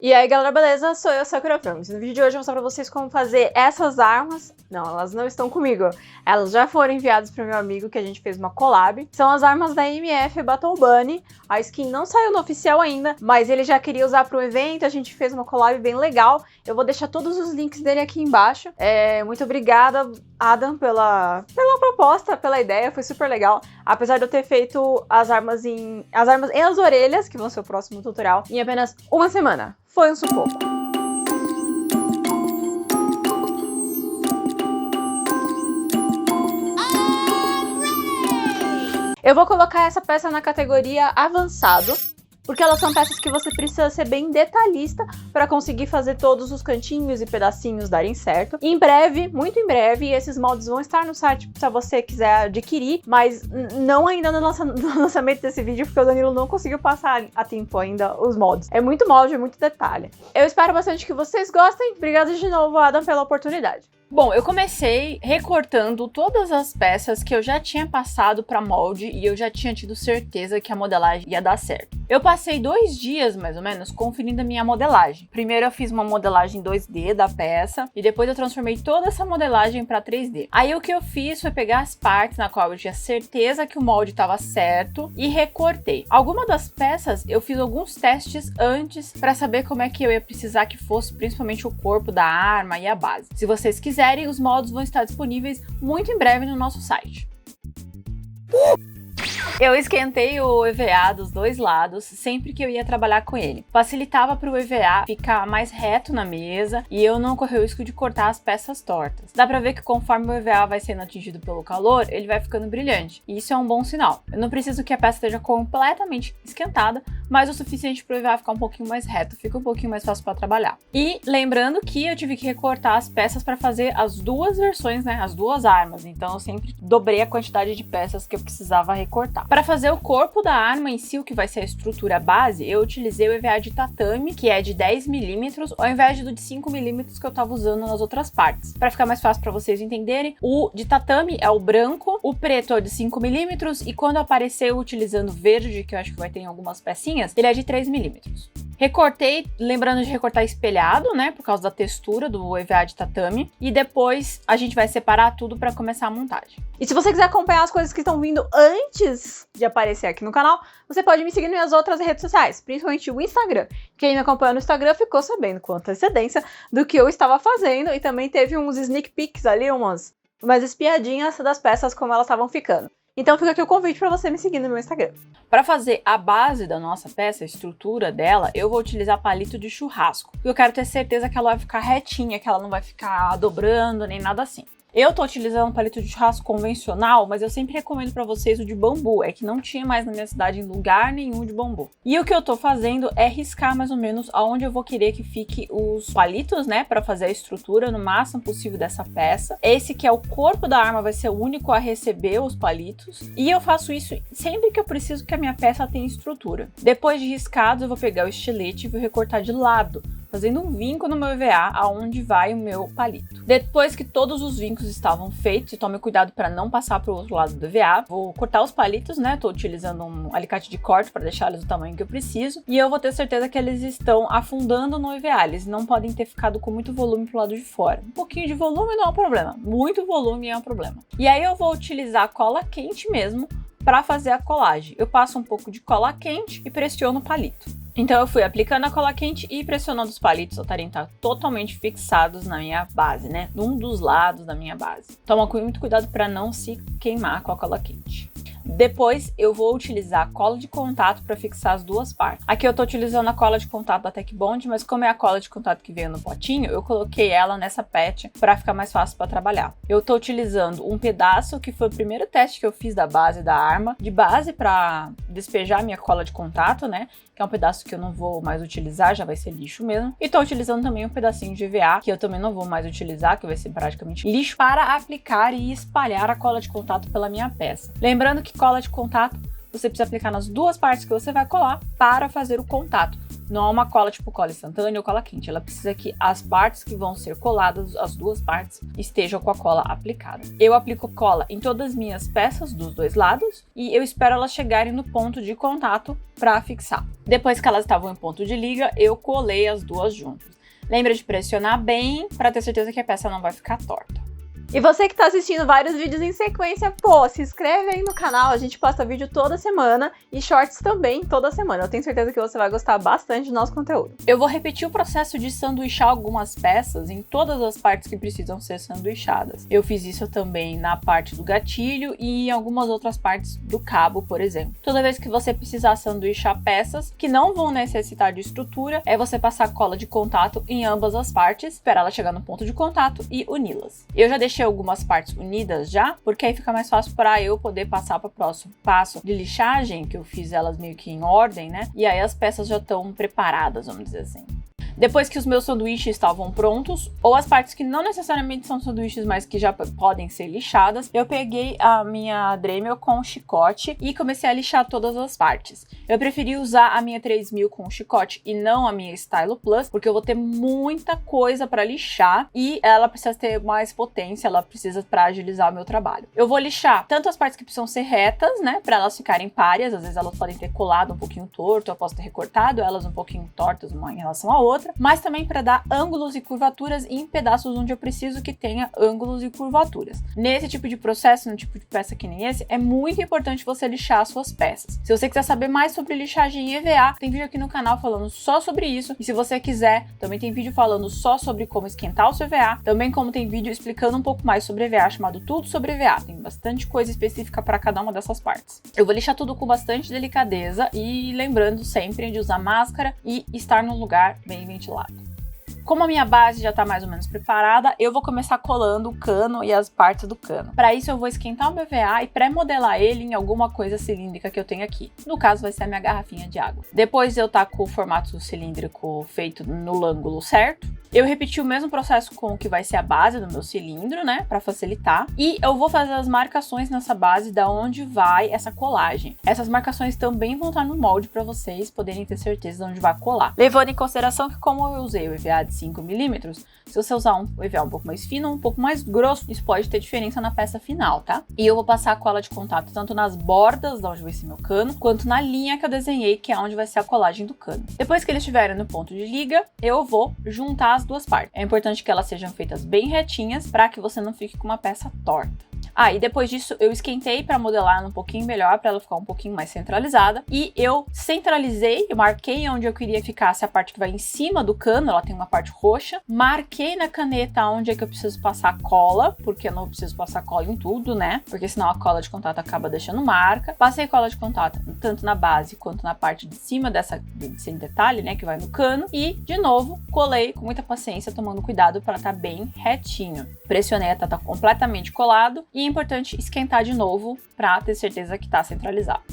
E aí galera, beleza? Sou eu, Sakura Frames. No vídeo de hoje eu vou mostrar pra vocês como fazer essas armas. Não, elas não estão comigo. Elas já foram enviadas pro meu amigo, que a gente fez uma collab. São as armas da MF Battle Bunny. A skin não saiu no oficial ainda, mas ele já queria usar pro evento. A gente fez uma collab bem legal. Eu vou deixar todos os links dele aqui embaixo. Muito obrigada, Adam, pela proposta, pela ideia. Foi super legal. Apesar de eu ter feito as armas e as orelhas, que vão ser o próximo tutorial, em apenas uma semana. Foi um sufoco. Eu vou colocar essa peça na categoria avançado, porque elas são peças que você precisa ser bem detalhista para conseguir fazer todos os cantinhos e pedacinhos darem certo. Em breve, muito em breve, esses moldes vão estar no site se você quiser adquirir, mas não ainda no lançamento desse vídeo, porque o Danilo não conseguiu passar a tempo ainda os moldes. É muito molde, é muito detalhe. Eu espero bastante que vocês gostem. Obrigada de novo, Adam, pela oportunidade. Bom, eu comecei recortando todas as peças que eu já tinha passado para molde e eu já tinha tido certeza que a modelagem ia dar certo. Eu passei 2 dias, mais ou menos, conferindo a minha modelagem. Primeiro eu fiz uma modelagem 2D da peça e depois eu transformei toda essa modelagem para 3D. Aí o que eu fiz foi pegar as partes na qual eu tinha certeza que o molde estava certo e recortei. Algumas das peças eu fiz alguns testes antes para saber como é que eu ia precisar que fosse, principalmente o corpo da arma e a base. Se vocês quiserem, os moldes vão estar disponíveis muito em breve no nosso site. Eu esquentei o EVA dos dois lados sempre que eu ia trabalhar com ele. Facilitava para o EVA ficar mais reto na mesa e eu não correr o risco de cortar as peças tortas. Dá para ver que conforme o EVA vai sendo atingido pelo calor, ele vai ficando brilhante. E isso é um bom sinal. Eu não preciso que a peça esteja completamente esquentada, mas o suficiente para o EVA ficar um pouquinho mais reto, fica um pouquinho mais fácil para trabalhar. E lembrando que eu tive que recortar as peças para fazer as duas versões, né, as duas armas. Então eu sempre dobrei a quantidade de peças que eu precisava recortar. Para fazer o corpo da arma em si, o que vai ser a estrutura base, eu utilizei o EVA de tatame, que é de 10 mm, ao invés do de 5 mm que eu estava usando nas outras partes. Para ficar mais fácil para vocês entenderem, o de tatame é o branco, o preto é o de 5 mm, e quando apareceu utilizando verde, que eu acho que vai ter em algumas pecinhas, ele é de 3 mm. Recortei, lembrando de recortar espelhado, né, por causa da textura do EVA de tatame, e depois a gente vai separar tudo para começar a montagem. E se você quiser acompanhar as coisas que estão vindo antes de aparecer aqui no canal, você pode me seguir nas minhas outras redes sociais, principalmente o Instagram. Quem me acompanha no Instagram ficou sabendo com antecedência do que eu estava fazendo e também teve uns sneak peeks ali, umas espiadinhas das peças como elas estavam ficando. Então fica aqui o convite para você me seguir no meu Instagram. Para fazer a base da nossa peça, a estrutura dela, eu vou utilizar palito de churrasco. Eu quero ter certeza que ela vai ficar retinha, que ela não vai ficar dobrando nem nada assim. Eu tô utilizando um palito de churrasco convencional, mas eu sempre recomendo para vocês o de bambu. É que não tinha mais na minha cidade em lugar nenhum de bambu. E o que eu tô fazendo é riscar mais ou menos aonde eu vou querer que fique os palitos, né? Para fazer a estrutura no máximo possível dessa peça. Esse que é o corpo da arma vai ser o único a receber os palitos. E eu faço isso sempre que eu preciso que a minha peça tenha estrutura. Depois de riscados, eu vou pegar o estilete e vou recortar de lado, fazendo um vinco no meu EVA aonde vai o meu palito. Depois que todos os vincos estavam feitos, e tome cuidado para não passar para o outro lado do EVA, vou cortar os palitos, né? Tô utilizando um alicate de corte para deixar eles do tamanho que eu preciso, e eu vou ter certeza que eles estão afundando no EVA, eles não podem ter ficado com muito volume pro lado de fora. Um pouquinho de volume não é um problema, muito volume é um problema. E aí eu vou utilizar cola quente mesmo para fazer a colagem. Eu passo um pouco de cola quente e pressiono o palito. Então eu fui aplicando a cola quente e pressionando os palitos até estar totalmente fixados na minha base, né? Num dos lados da minha base. Toma muito cuidado para não se queimar com a cola quente. Depois eu vou utilizar a cola de contato para fixar as duas partes. Aqui eu tô utilizando a cola de contato da Tech Bond, mas como é a cola de contato que veio no potinho, eu coloquei ela nessa pet para ficar mais fácil para trabalhar. Eu tô utilizando um pedaço que foi o primeiro teste que eu fiz da base da arma, de base para despejar minha cola de contato, né? Que é um pedaço que eu não vou mais utilizar, já vai ser lixo mesmo. E tô utilizando também um pedacinho de EVA, que eu também não vou mais utilizar, que vai ser praticamente lixo, para aplicar e espalhar a cola de contato pela minha peça. Lembrando que cola de contato você precisa aplicar nas duas partes que você vai colar para fazer o contato. Não é uma cola tipo cola instantânea ou cola quente. Ela precisa que as partes que vão ser coladas, as duas partes, estejam com a cola aplicada. Eu aplico cola em todas as minhas peças dos dois lados e eu espero elas chegarem no ponto de contato para fixar. Depois que elas estavam em ponto de liga, eu colei as duas juntas. Lembra de pressionar bem para ter certeza que a peça não vai ficar torta. E você que tá assistindo vários vídeos em sequência, pô, se inscreve aí no canal, a gente posta vídeo toda semana e shorts também toda semana. Eu tenho certeza que você vai gostar bastante do nosso conteúdo. Eu vou repetir o processo de sanduichar algumas peças em todas as partes que precisam ser sanduichadas. Eu fiz isso também na parte do gatilho e em algumas outras partes do cabo, por exemplo. Toda vez que você precisar sanduichar peças que não vão necessitar de estrutura, é você passar cola de contato em ambas as partes, esperar ela chegar no ponto de contato e uni-las. Eu já deixei algumas partes unidas já, porque aí fica mais fácil para eu poder passar para o próximo passo de lixagem, que eu fiz elas meio que em ordem, né? E aí as peças já estão preparadas, vamos dizer assim. Depois que os meus sanduíches estavam prontos, ou as partes que não necessariamente são sanduíches, mas que já podem ser lixadas, eu peguei a minha Dremel com chicote e comecei a lixar todas as partes. Eu preferi usar a minha 3000 com chicote e não a minha Stylo Plus, porque eu vou ter muita coisa para lixar e ela precisa ter mais potência, ela precisa para agilizar o meu trabalho. Eu vou lixar tanto as partes que precisam ser retas, né, para elas ficarem páreas, às vezes elas podem ter colado um pouquinho torto, eu posso ter recortado elas um pouquinho tortas uma em relação à outra, mas também para dar ângulos e curvaturas em pedaços onde eu preciso que tenha ângulos e curvaturas. Nesse tipo de processo, no tipo de peça que nem esse, é muito importante você lixar as suas peças. Se você quiser saber mais sobre lixagem EVA, tem vídeo aqui no canal falando só sobre isso, e se você quiser, também tem vídeo falando só sobre como esquentar o seu EVA, também como tem vídeo explicando um pouco mais sobre EVA, chamado Tudo sobre EVA, tem bastante coisa específica para cada uma dessas partes. Eu vou lixar tudo com bastante delicadeza e lembrando sempre de usar máscara e estar num lugar bem ventilado. Como a minha base já está mais ou menos preparada, eu vou começar colando o cano e as partes do cano. Para isso eu vou esquentar o meu EVA e pré-modelar ele em alguma coisa cilíndrica que eu tenho aqui. No caso vai ser a minha garrafinha de água. Depois de eu estar com o formato cilíndrico feito no ângulo certo, eu repeti o mesmo processo com o que vai ser a base do meu cilindro, né, para facilitar. E eu vou fazer as marcações nessa base da onde vai essa colagem. Essas marcações também vão estar no molde para vocês poderem ter certeza de onde vai colar. Levando em consideração que como eu usei o EVA de 5 mm, se você usar um EVA um pouco mais fino, um pouco mais grosso, isso pode ter diferença na peça final, tá? E eu vou passar a cola de contato tanto nas bordas, de onde vai ser meu cano, quanto na linha que eu desenhei, que é onde vai ser a colagem do cano. Depois que eles estiverem no ponto de liga, eu vou juntar as duas partes. É importante que elas sejam feitas bem retinhas para que você não fique com uma peça torta. E depois disso eu esquentei para modelar um pouquinho melhor, para ela ficar um pouquinho mais centralizada. E eu centralizei, eu marquei onde eu queria que ficasse a parte que vai em cima do cano, ela tem uma parte roxa. Marquei na caneta onde é que eu preciso passar cola, porque eu não preciso passar cola em tudo, né? Porque senão a cola de contato acaba deixando marca. Passei cola de contato tanto na base quanto na parte de cima desse detalhe, né, que vai no cano. E, de novo, colei com muita paciência, tomando cuidado para estar bem retinho. Pressionei até estar completamente colado e é importante esquentar de novo para ter certeza que está centralizado.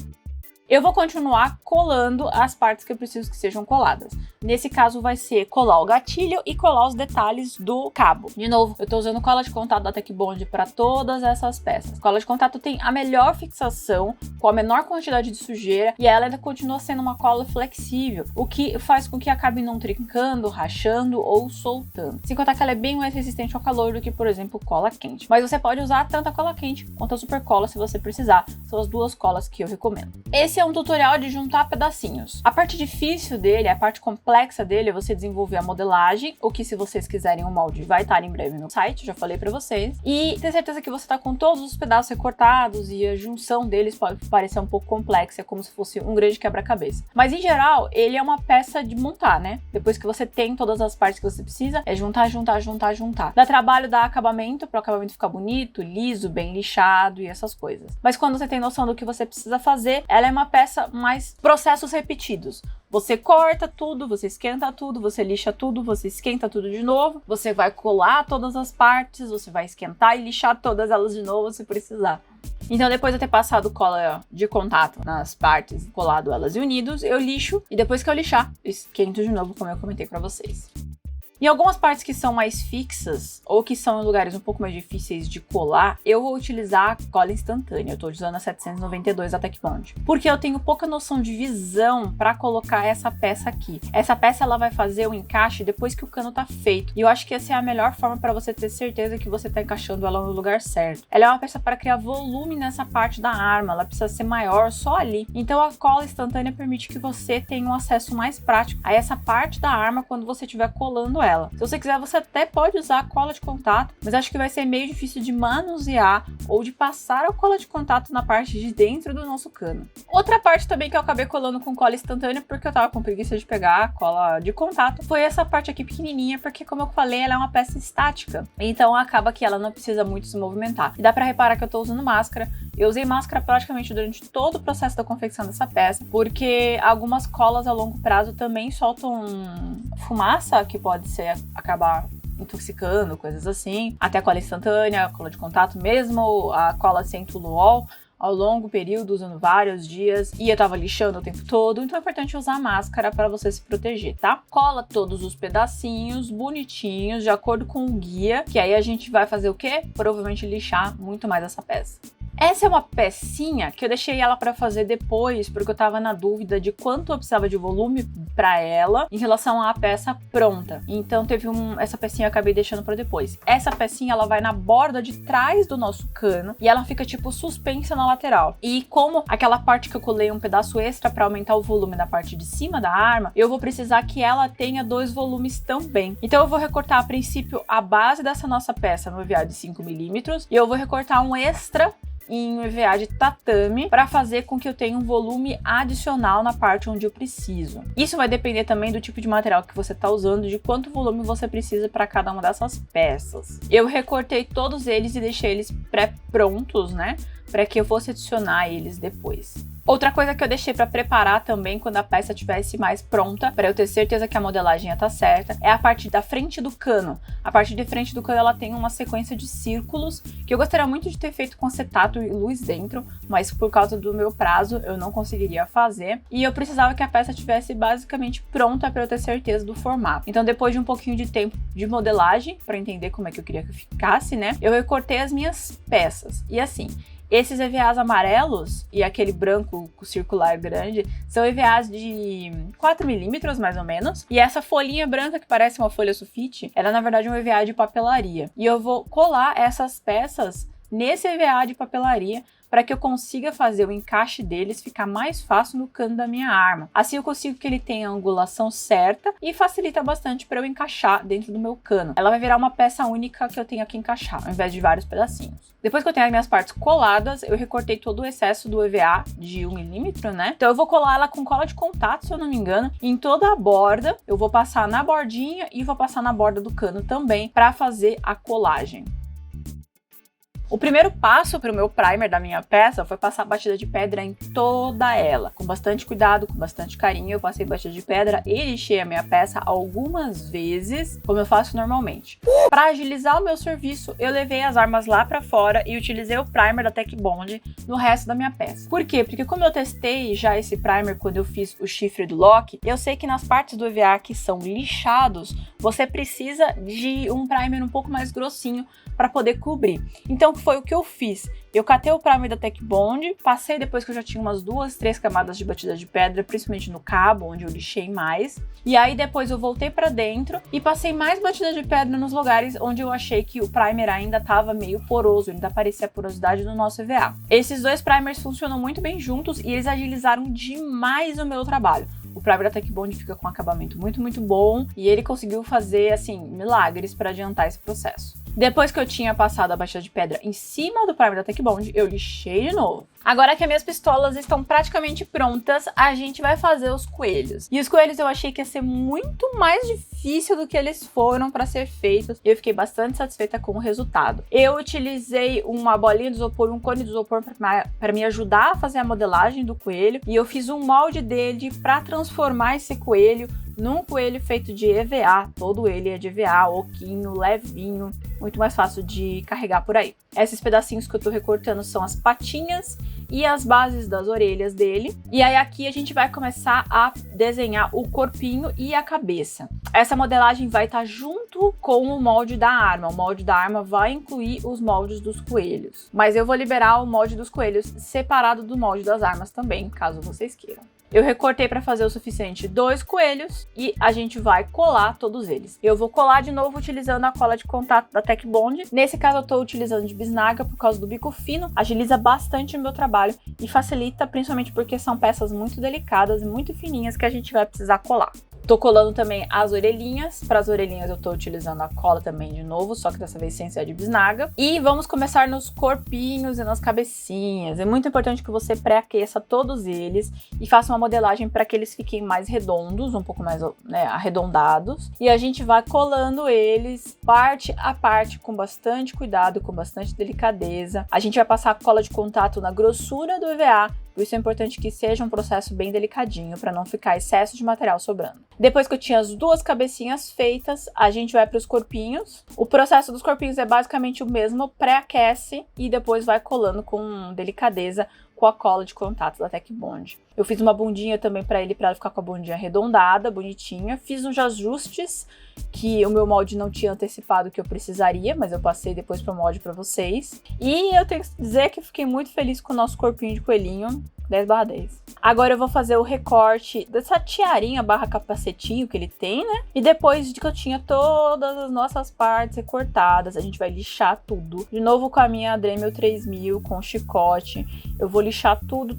Eu vou continuar colando as partes que eu preciso que sejam coladas. Nesse caso vai ser colar o gatilho e colar os detalhes do cabo. De novo, eu tô usando cola de contato da Tech Bond para todas essas peças. Cola de contato tem a melhor fixação, com a menor quantidade de sujeira, e ela ainda continua sendo uma cola flexível, o que faz com que acabe não trincando, rachando ou soltando. Sem contar que ela é bem mais resistente ao calor do que, por exemplo, cola quente. Mas você pode usar tanto a cola quente quanto a super cola se você precisar. São as duas colas que eu recomendo. Esse é um tutorial de juntar pedacinhos. A parte difícil dele, a parte complexa dele, é você desenvolver a modelagem, o que se vocês quiserem o molde vai estar em breve no site, já falei pra vocês, e ter certeza que você está com todos os pedaços recortados e a junção deles pode parecer um pouco complexa, é como se fosse um grande quebra-cabeça. Mas em geral, ele é uma peça de montar, né? Depois que você tem todas as partes que você precisa, é juntar, juntar, juntar, juntar. Dá trabalho, dá acabamento, para o acabamento ficar bonito, liso, bem lixado e essas coisas. Mas quando você tem noção do que você precisa fazer, ela é uma peça mais processos repetidos. Você corta tudo, você esquenta tudo, você lixa tudo, você esquenta tudo de novo, você vai colar todas as partes, você vai esquentar e lixar todas elas de novo se precisar. Então, depois de eu ter passado cola de contato nas partes, colado elas e unidos, eu lixo e depois que eu lixar, eu esquento de novo, como eu comentei pra vocês. Em algumas partes que são mais fixas ou que são em lugares um pouco mais difíceis de colar, eu vou utilizar a cola instantânea. Eu tô usando a 792 da Tech Bond, porque eu tenho pouca noção de visão para colocar essa peça aqui. Essa peça ela vai fazer o encaixe depois que o cano tá feito. E eu acho que essa é a melhor forma para você ter certeza que você tá encaixando ela no lugar certo. Ela é uma peça para criar volume nessa parte da arma, ela precisa ser maior só ali. Então a cola instantânea permite que você tenha um acesso mais prático a essa parte da arma quando você estiver colando ela. Se você quiser, você até pode usar a cola de contato, mas acho que vai ser meio difícil de manusear ou de passar a cola de contato na parte de dentro do nosso cano. Outra parte também que eu acabei colando com cola instantânea, porque eu tava com preguiça de pegar a cola de contato, foi essa parte aqui pequenininha, porque como eu falei, ela é uma peça estática, então acaba que ela não precisa muito se movimentar. E dá pra reparar que eu tô usando máscara. Eu usei máscara praticamente durante todo o processo da confecção dessa peça, porque algumas colas a longo prazo também soltam fumaça, que pode acabar intoxicando, coisas assim. Até a cola instantânea, a cola de contato mesmo, a cola sem toluol, ao longo período, usando vários dias, e eu tava lixando o tempo todo, então é importante usar máscara para você se proteger, tá? Cola todos os pedacinhos bonitinhos, de acordo com o guia, que aí a gente vai fazer o quê? Provavelmente lixar muito mais essa peça. Essa é uma pecinha que eu deixei ela para fazer depois, porque eu tava na dúvida de quanto eu precisava de volume para ela em relação à peça pronta. Então essa pecinha eu acabei deixando para depois. Essa pecinha ela vai na borda de trás do nosso cano e ela fica tipo suspensa na lateral. E como aquela parte que eu colei um pedaço extra para aumentar o volume na parte de cima da arma, eu vou precisar que ela tenha 2 volumes também. Então eu vou recortar a princípio a base dessa nossa peça no EVA de 5mm e eu vou recortar um extra em EVA de tatame para fazer com que eu tenha um volume adicional na parte onde eu preciso. Isso vai depender também do tipo de material que você está usando, de quanto volume você precisa para cada uma dessas peças. Eu recortei todos eles e deixei eles pré-prontos, né? Para que eu fosse adicionar eles depois. Outra coisa que eu deixei para preparar também quando a peça estivesse mais pronta, para eu ter certeza que a modelagem ia estar certa, é a parte da frente do cano. A parte de frente do cano ela tem uma sequência de círculos que eu gostaria muito de ter feito com acetato e luz dentro, mas por causa do meu prazo eu não conseguiria fazer. E eu precisava que a peça estivesse basicamente pronta para eu ter certeza do formato. Então depois de um pouquinho de tempo de modelagem, para entender como é que eu queria que ficasse, né, eu recortei as minhas peças. E assim, esses EVAs amarelos e aquele branco circular grande são EVAs de 4mm mais ou menos. E essa folhinha branca que parece uma folha sulfite, ela é na verdade um EVA de papelaria. E eu vou colar essas peças nesse EVA de papelaria para que eu consiga fazer o encaixe deles ficar mais fácil no cano da minha arma. Assim eu consigo que ele tenha a angulação certa e facilita bastante para eu encaixar dentro do meu cano. Ela vai virar uma peça única que eu tenho que encaixar, ao invés de vários pedacinhos. Depois que eu tenho as minhas partes coladas, eu recortei todo o excesso do EVA de 1mm, né? Então eu vou colar ela com cola de contato, se eu não me engano, em toda a borda. Eu vou passar na bordinha e vou passar na borda do cano também para fazer a colagem. O primeiro passo para o meu primer da minha peça foi passar batida de pedra em toda ela. Com bastante cuidado, com bastante carinho, eu passei batida de pedra e lixei a minha peça algumas vezes, como eu faço normalmente. Para agilizar o meu serviço, eu levei as armas lá para fora e utilizei o primer da Tech Bond no resto da minha peça. Por quê? Porque como eu testei já esse primer quando eu fiz o chifre do Loki, eu sei que nas partes do EVA que são lixados, você precisa de um primer um pouco mais grossinho para poder cobrir. Então foi o que eu fiz. Eu catei o primer da Tech Bond, passei depois que eu já tinha umas 2, 3 camadas de batida de pedra, principalmente no cabo, onde eu lixei mais. E aí depois eu voltei para dentro e passei mais batida de pedra nos lugares onde eu achei que o primer ainda estava meio poroso, ainda parecia a porosidade do nosso EVA. Esses dois primers funcionam muito bem juntos e eles agilizaram demais o meu trabalho. O primer da Tech Bond fica com um acabamento muito bom e ele conseguiu fazer, assim, milagres para adiantar esse processo. Depois que eu tinha passado a batida de pedra em cima do primer da Tech Bond, eu lixei de novo. Agora que as minhas pistolas estão praticamente prontas, a gente vai fazer os coelhos. E os coelhos eu achei que ia ser muito mais difícil do que eles foram para ser feitos. E eu fiquei bastante satisfeita com o resultado. Eu utilizei uma bolinha de isopor, um cone de isopor para me ajudar a fazer a modelagem do coelho. E eu fiz um molde dele para transformar esse coelho num coelho feito de EVA. Todo ele é de EVA, oquinho, levinho, muito mais fácil de carregar por aí. Esses pedacinhos que eu tô recortando são as patinhas e as bases das orelhas dele. E aí aqui a gente vai começar a desenhar o corpinho e a cabeça. Essa modelagem vai estar junto com o molde da arma. O molde da arma vai incluir os moldes dos coelhos. Mas eu vou liberar o molde dos coelhos separado do molde das armas também, caso vocês queiram. Eu recortei para fazer o suficiente 2 coelhos e a gente vai colar todos eles. Eu vou colar de novo utilizando a cola de contato da Tech Bond. Nesse caso eu estou utilizando de bisnaga por causa do bico fino, agiliza bastante o meu trabalho e facilita, principalmente porque são peças muito delicadas e muito fininhas que a gente vai precisar colar. Tô colando também as orelhinhas. Para as orelhinhas eu tô utilizando a cola também de novo, só que dessa vez sem ser de bisnaga. E vamos começar nos corpinhos e nas cabecinhas. É muito importante que você pré-aqueça todos eles e faça uma modelagem para que eles fiquem mais redondos, um pouco mais, né, arredondados. E a gente vai colando eles parte a parte com bastante cuidado, com bastante delicadeza. A gente vai passar a cola de contato na grossura do EVA. Por isso é importante que seja um processo bem delicadinho para não ficar excesso de material sobrando. Depois que eu tinha as 2 cabecinhas feitas, a gente vai para os corpinhos. O processo dos corpinhos é basicamente o mesmo, pré-aquece e depois vai colando com delicadeza com a cola de contato da Tech Bond. Eu fiz uma bundinha também para ele ficar com a bundinha arredondada, bonitinha. Fiz uns ajustes que o meu molde não tinha antecipado que eu precisaria, mas eu passei depois pro molde para vocês. E eu tenho que dizer que fiquei muito feliz com o nosso corpinho de coelhinho. 10/10. Agora eu vou fazer o recorte dessa tiarinha barra capacetinho que ele tem, né? E depois de que eu tinha todas as nossas partes recortadas, a gente vai lixar tudo. De novo com a minha Dremel 3000, com chicote. Eu vou lixar tudo,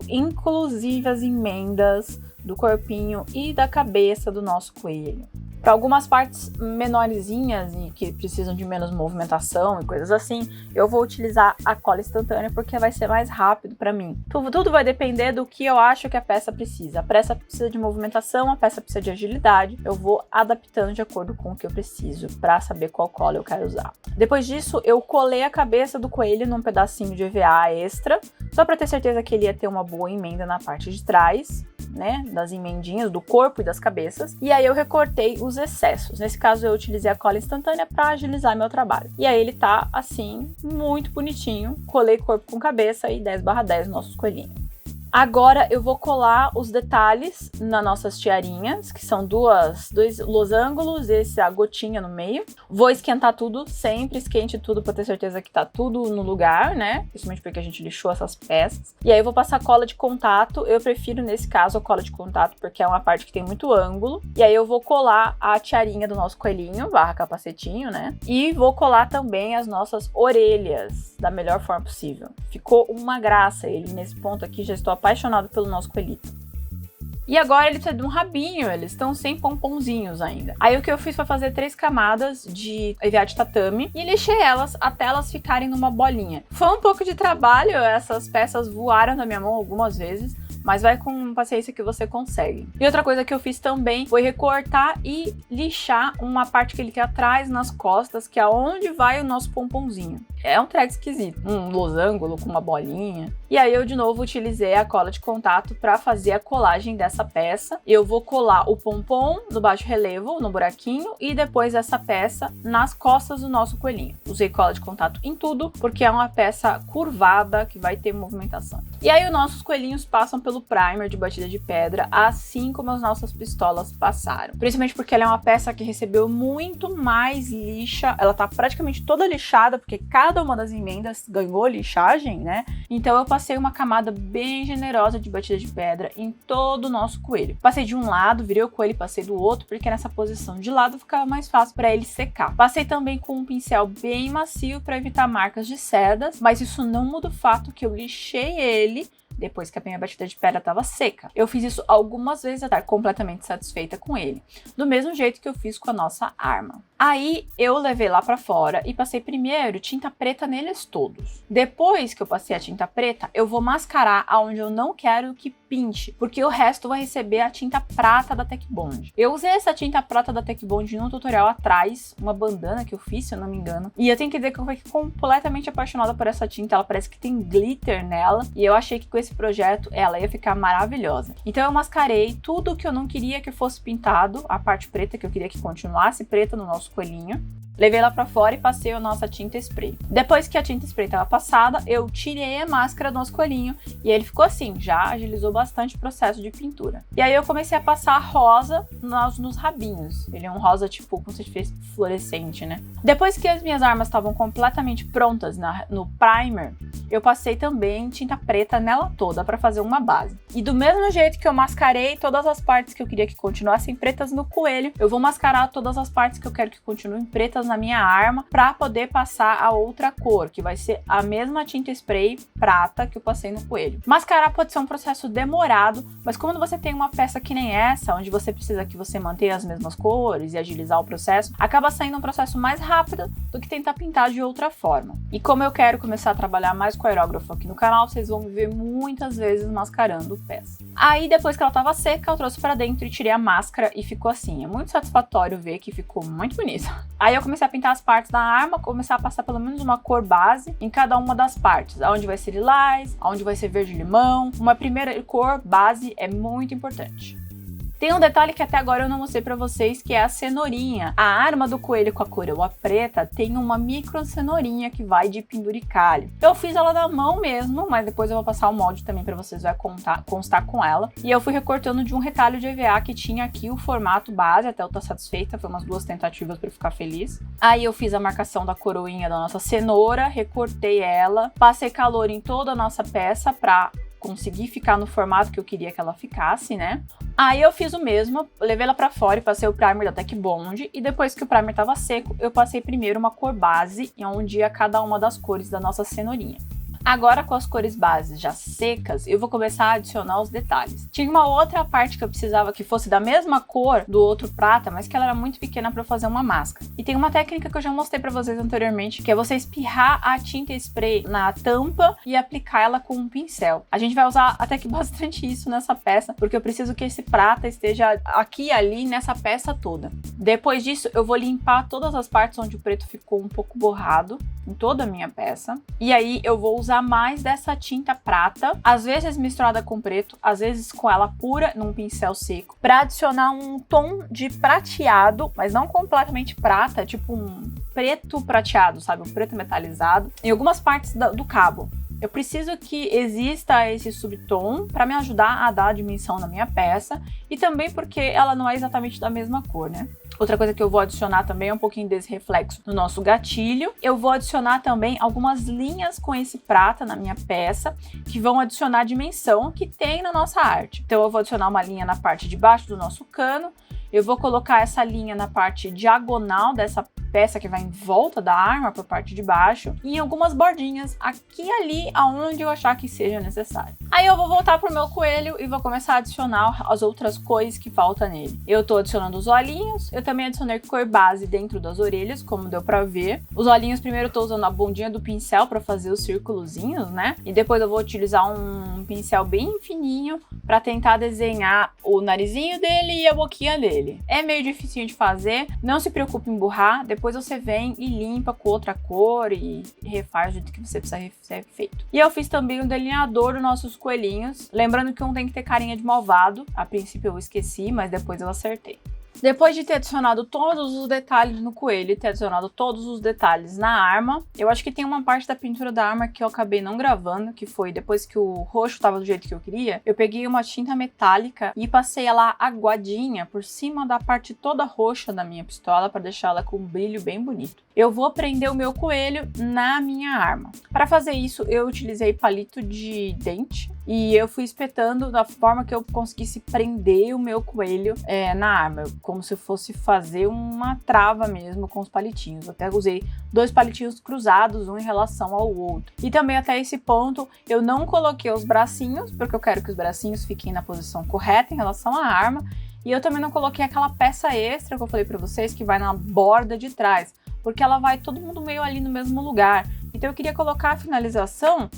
inclusive as emendas do corpinho e da cabeça do nosso coelho. Para algumas partes menorzinhas e que precisam de menos movimentação e coisas assim, eu vou utilizar a cola instantânea porque vai ser mais rápido para mim. Tudo vai depender do que eu acho que a peça precisa. A peça precisa de movimentação, a peça precisa de agilidade. Eu vou adaptando de acordo com o que eu preciso para saber qual cola eu quero usar. Depois disso, eu colei a cabeça do coelho num pedacinho de EVA extra, só para ter certeza que ele ia ter uma boa emenda na parte de trás, né, das emendinhas do corpo e das cabeças. E aí eu recortei os excessos. Nesse caso eu utilizei a cola instantânea para agilizar meu trabalho. E aí ele tá assim, muito bonitinho. Colei corpo com cabeça e 10/10 nossos coelhinhos. Agora eu vou colar os detalhes nas nossas tiarinhas, que são dois losângulos e a gotinha no meio. Vou esquentar tudo, sempre esquente tudo para ter certeza que tá tudo no lugar, né? Principalmente porque a gente lixou essas peças. E aí eu vou passar cola de contato. Eu prefiro nesse caso a cola de contato porque é uma parte que tem muito ângulo. E aí eu vou colar a tiarinha do nosso coelhinho, barra capacetinho, né? E vou colar também as nossas orelhas da melhor forma possível. Ficou uma graça ele. Nesse ponto aqui já estou apaixonado pelo nosso coelhito. E agora ele precisa de um rabinho, eles estão sem pomponzinhos ainda. Aí o que eu fiz foi fazer 3 camadas de EVA de tatame e lixei elas até elas ficarem numa bolinha. Foi um pouco de trabalho, essas peças voaram na minha mão algumas vezes, mas vai com paciência que você consegue. E outra coisa que eu fiz também foi recortar e lixar uma parte que ele tem atrás nas costas, que é onde vai o nosso pomponzinho. É um treco esquisito, um losango com uma bolinha. E aí eu de novo utilizei a cola de contato para fazer a colagem dessa peça. Eu vou colar o pompom no baixo relevo, no buraquinho, e depois essa peça nas costas do nosso coelhinho. Usei cola de contato em tudo, porque é uma peça curvada que vai ter movimentação. E aí os nossos coelhinhos passam pelo primer de batida de pedra, assim como as nossas pistolas passaram. Principalmente porque ela é uma peça que recebeu muito mais lixa. Ela tá praticamente toda lixada, porque cada uma das emendas ganhou lixagem, né? Então eu passei uma camada bem generosa de batida de pedra em todo o nosso coelho. Passei de um lado, virei o coelho e passei do outro, porque nessa posição de lado ficava mais fácil para ele secar. Passei também com um pincel bem macio para evitar marcas de cerdas, mas isso não muda o fato que eu lixei ele depois que a minha batida de pedra estava seca. Eu fiz isso algumas vezes até estar completamente satisfeita com ele. Do mesmo jeito que eu fiz com a nossa arma. Aí eu levei lá pra fora e passei primeiro tinta preta neles todos. Depois que eu passei a tinta preta, eu vou mascarar aonde eu não quero que pinte, porque o resto vai receber a tinta prata da Tech Bond. Eu usei essa tinta prata da Tech Bond num tutorial atrás, uma bandana que eu fiz, se eu não me engano. E eu tenho que dizer que eu fiquei completamente apaixonada por essa tinta. Ela parece que tem glitter nela e eu achei que com esse projeto ela ia ficar maravilhosa. Então eu mascarei tudo que eu não queria que fosse pintado, a parte preta que eu queria que continuasse preta no nosso coelhinho. Levei ela pra fora e passei a nossa tinta spray. Depois que a tinta spray estava passada, eu tirei a máscara do nosso coelhinho e ele ficou assim, já agilizou bastante o processo de pintura. E aí eu comecei a passar rosa nos rabinhos. Ele é um rosa tipo, como se fosse fluorescente, né? Depois que as minhas armas estavam completamente prontas no primer, eu passei também tinta preta nela toda para fazer uma base. E do mesmo jeito que eu mascarei todas as partes que eu queria que continuassem pretas no coelho, eu vou mascarar todas as partes que eu quero que continuem pretas na minha arma para poder passar a outra cor, que vai ser a mesma tinta spray prata que eu passei no coelho. Mascarar pode ser um processo demorado, mas quando você tem uma peça que nem essa, onde você precisa que você mantenha as mesmas cores e agilizar o processo, acaba saindo um processo mais rápido do que tentar pintar de outra forma. E como eu quero começar a trabalhar mais com aerógrafo aqui no canal, vocês vão me ver muitas vezes mascarando peça. Aí depois que ela tava seca, eu trouxe pra dentro e tirei a máscara e ficou assim. É muito satisfatório ver que ficou muito bonito. Aí eu comecei a pintar as partes da arma, começar a passar pelo menos uma cor base em cada uma das partes. Onde vai ser lilás, onde vai ser verde-limão. Uma primeira cor base é muito importante. Tem um detalhe que até agora eu não mostrei pra vocês, que é a cenourinha. A arma do coelho com a coroa preta tem uma micro cenourinha que vai de penduricalho. Eu fiz ela na mão mesmo, mas depois eu vou passar o molde também pra vocês, vai constar com ela. E eu fui recortando de um retalho de EVA que tinha aqui o formato base, até eu tô satisfeita, foi umas 2 tentativas pra eu ficar feliz. Aí eu fiz a marcação da coroinha da nossa cenoura, recortei ela, passei calor em toda a nossa peça pra conseguir ficar no formato que eu queria que ela ficasse, né? Aí eu fiz o mesmo, levei ela pra fora e passei o primer da Tech Bond, e depois que o primer tava seco, eu passei primeiro uma cor base, onde ia cada uma das cores da nossa cenourinha. Agora, com as cores bases já secas, eu vou começar a adicionar os detalhes. Tinha uma outra parte que eu precisava que fosse da mesma cor do outro prata, mas que ela era muito pequena para eu fazer uma máscara. E tem uma técnica que eu já mostrei para vocês anteriormente, que é você espirrar a tinta spray na tampa e aplicar ela com um pincel. A gente vai usar até que bastante isso nessa peça, porque eu preciso que esse prata esteja aqui e ali nessa peça toda. Depois disso, eu vou limpar todas as partes onde o preto ficou um pouco borrado, em toda a minha peça. E aí eu vou usar mais dessa tinta prata, às vezes misturada com preto, às vezes com ela pura num pincel seco, para adicionar um tom de prateado, mas não completamente prata, tipo um preto prateado, sabe? Um preto metalizado, em algumas partes do cabo. Eu preciso que exista esse subtom para me ajudar a dar a dimensão na minha peça e também porque ela não é exatamente da mesma cor, né? Outra coisa que eu vou adicionar também é um pouquinho desse reflexo no nosso gatilho. Eu vou adicionar também algumas linhas com esse prata na minha peça, que vão adicionar a dimensão que tem na nossa arte. Então eu vou adicionar uma linha na parte de baixo do nosso cano, eu vou colocar essa linha na parte diagonal dessa peça que vai em volta da arma para a parte de baixo e algumas bordinhas aqui e ali aonde eu achar que seja necessário. Aí eu vou voltar pro meu coelho e vou começar a adicionar as outras cores que faltam nele. Eu tô adicionando os olhinhos, eu também adicionei cor base dentro das orelhas, como deu pra ver. Os olhinhos primeiro eu tô usando a bondinha do pincel para fazer os círculozinhos, né? E depois eu vou utilizar um pincel bem fininho para tentar desenhar o narizinho dele e a boquinha dele. É meio dificinho de fazer, não se preocupe em borrar, depois você vem e limpa com outra cor e refaz do jeito que você precisa ser feito. E eu fiz também um delineador dos nossos coelhinhos, lembrando que um tem que ter carinha de malvado. A princípio eu esqueci, mas depois eu acertei. Depois de ter adicionado todos os detalhes no coelho e ter adicionado todos os detalhes na arma, eu acho que tem uma parte da pintura da arma que eu acabei não gravando, que foi depois que o roxo tava do jeito que eu queria, eu peguei uma tinta metálica e passei ela aguadinha por cima da parte toda roxa da minha pistola para deixar ela com um brilho bem bonito. Eu vou prender o meu coelho na minha arma. Para fazer isso, eu utilizei palito de dente e eu fui espetando da forma que eu conseguisse prender o meu coelho na arma, como se fosse fazer uma trava mesmo com os palitinhos. Eu até usei 2 palitinhos cruzados, um em relação ao outro. E também até esse ponto, eu não coloquei os bracinhos, porque eu quero que os bracinhos fiquem na posição correta em relação à arma. E eu também não coloquei aquela peça extra que eu falei para vocês, que vai na borda de trás, porque ela vai todo mundo meio ali no mesmo lugar. Então eu queria colocar a finalização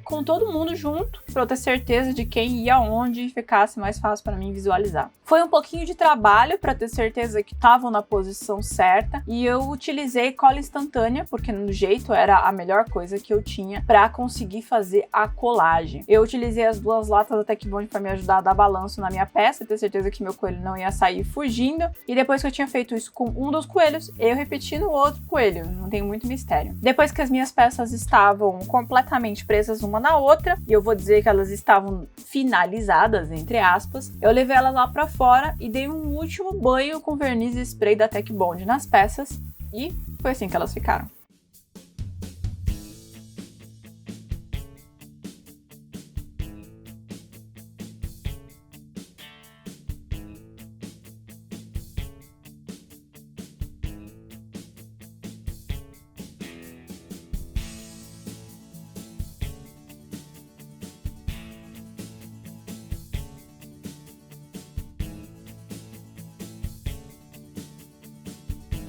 com todo mundo junto, para eu ter certeza de quem ia aonde e ficasse mais fácil para mim visualizar. Foi um pouquinho de trabalho para ter certeza que estavam na posição certa, e eu utilizei cola instantânea, porque no jeito era a melhor coisa que eu tinha para conseguir fazer a colagem. Eu utilizei as 2 latas da Tech Bond para me ajudar a dar balanço na minha peça, ter certeza que meu coelho não ia sair fugindo, e depois que eu tinha feito isso com um dos coelhos, eu repeti no outro coelho, não tem muito mistério. Depois que as minhas peças estavam completamente presas uma na outra, e eu vou dizer que elas estavam finalizadas, entre aspas, eu levei elas lá pra fora e dei um último banho com verniz e spray da Tech Bond nas peças, e foi assim que elas ficaram.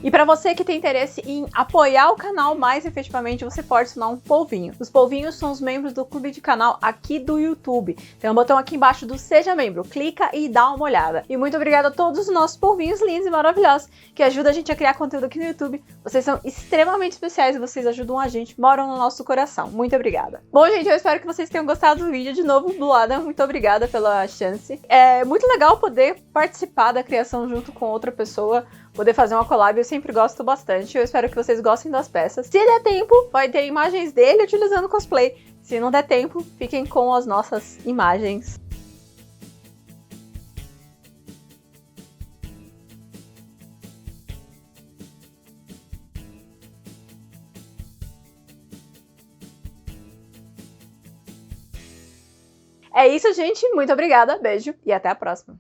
E para você que tem interesse em apoiar o canal mais efetivamente, você pode assinar um polvinho. Os polvinhos são os membros do clube de canal aqui do YouTube. Tem um botão aqui embaixo do Seja Membro. Clica e dá uma olhada. E muito obrigada a todos os nossos polvinhos lindos e maravilhosos que ajudam a gente a criar conteúdo aqui no YouTube. Vocês são extremamente especiais e vocês ajudam a gente, moram no nosso coração. Muito obrigada. Bom, gente, eu espero que vocês tenham gostado do vídeo. De novo, Blue Adam, muito obrigada pela chance. É muito legal poder participar da criação junto com outra pessoa, poder fazer uma collab, eu sempre gosto bastante. Eu espero que vocês gostem das peças. Se der tempo, vai ter imagens dele utilizando cosplay. Se não der tempo, fiquem com as nossas imagens. É isso, gente. Muito obrigada. Beijo e até a próxima.